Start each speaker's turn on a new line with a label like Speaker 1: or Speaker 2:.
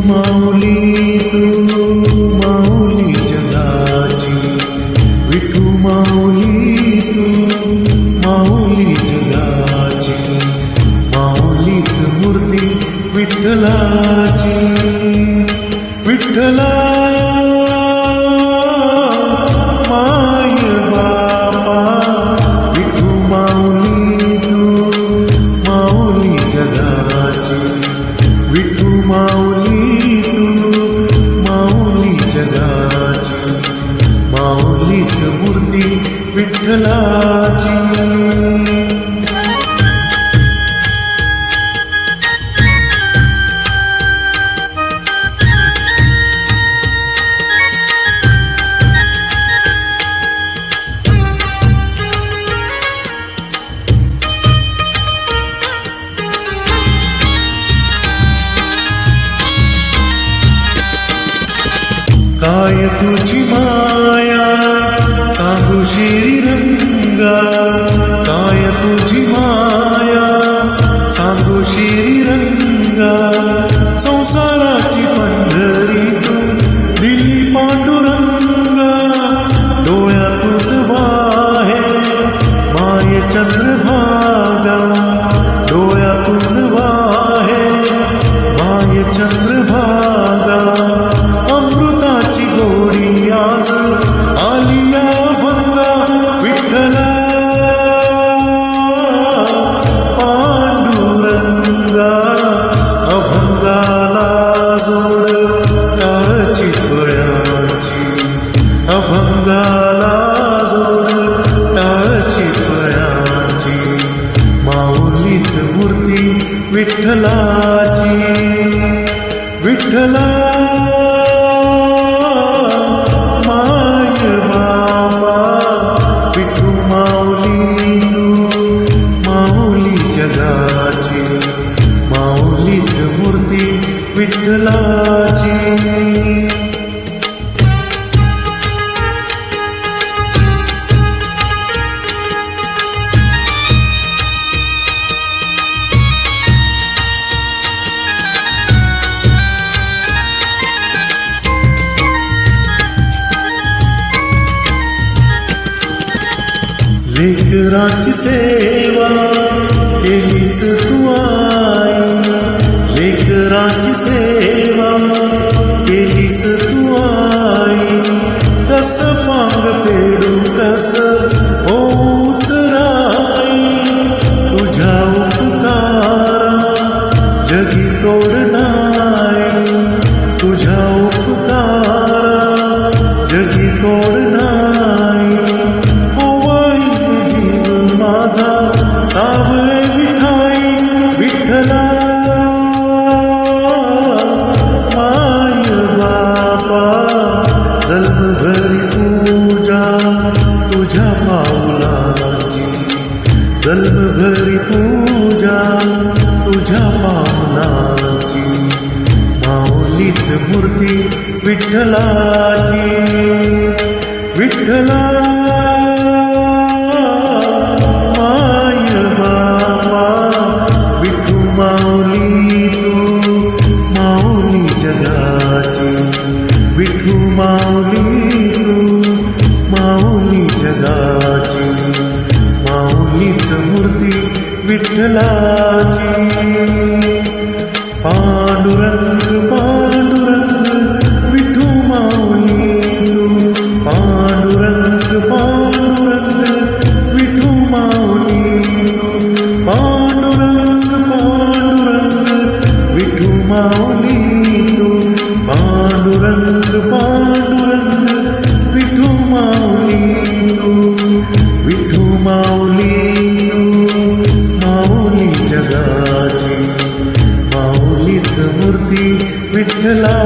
Speaker 1: माऊली तू माऊली जगाची, विठू माऊली तू माऊली जगाची, माऊलीत मूर्ती विठ्ठलाची. विठ्ठला माय बापा, विठू माऊली तू माऊली जगाची, विठू माऊली तू माऊली जगाची, माऊलीत मूर्ती विठ्ठलाची. काय तुझी माया सांगू श्रीरंगा, काय तुझी माया सांगू श्रीरंगा, संसाराची पंढरी तू दिली पांडुरंगा, डोळ्यातून वाहे माय चंद्रभागा, डोळ्यातून वाहे माय चंद्रभागा, अमृताची गोडी आज आलिया भंगा. विठ्ठला पांडुरंगा, अभंगाला जोड टाळची फळाची, अभंगाला जोड टाळची फळाची, माऊलीत मूर्ती विठ्ठलाची. विठ्ठला माय बापा, विठू माऊली तू माऊली जगाची, माऊलीत मूर्ती विठ्ठलाची. लेकरांची सेवा केलीस तू आई, लेकरांची सेवा केलीस तू आई, कस पांग फेडू कस होत राई, तुझ्या उपकारा जगी तोड नाही, तुझ्या उपकारा जगी तोड नाही, माझा सावळे विठाई. विठ्ठला माय बापा, जन्मभरी पूजा तुझ्या पावलाची, जन्मभरी पूजा तुझ्या पावलाची, माऊलीत मूर्ती विठ्ठलाची. विठ्ठला माऊली तू माऊली जगाची, विठू माऊली तू माऊली जगाची, माऊलीत मूर्ती विठ्ठलाची. पांडुरंग पांडुरंग विठू माऊली तू, पांडुरंग पांडुरंग विठू माऊली तू, पांडुरंग पांडुरंग विठू माऊली तू, पांडुरंग पांडुरंग विठू माऊली तू, विठू माऊली तू माऊली जगाची, माऊलीत मूर्ती विठ्ठला.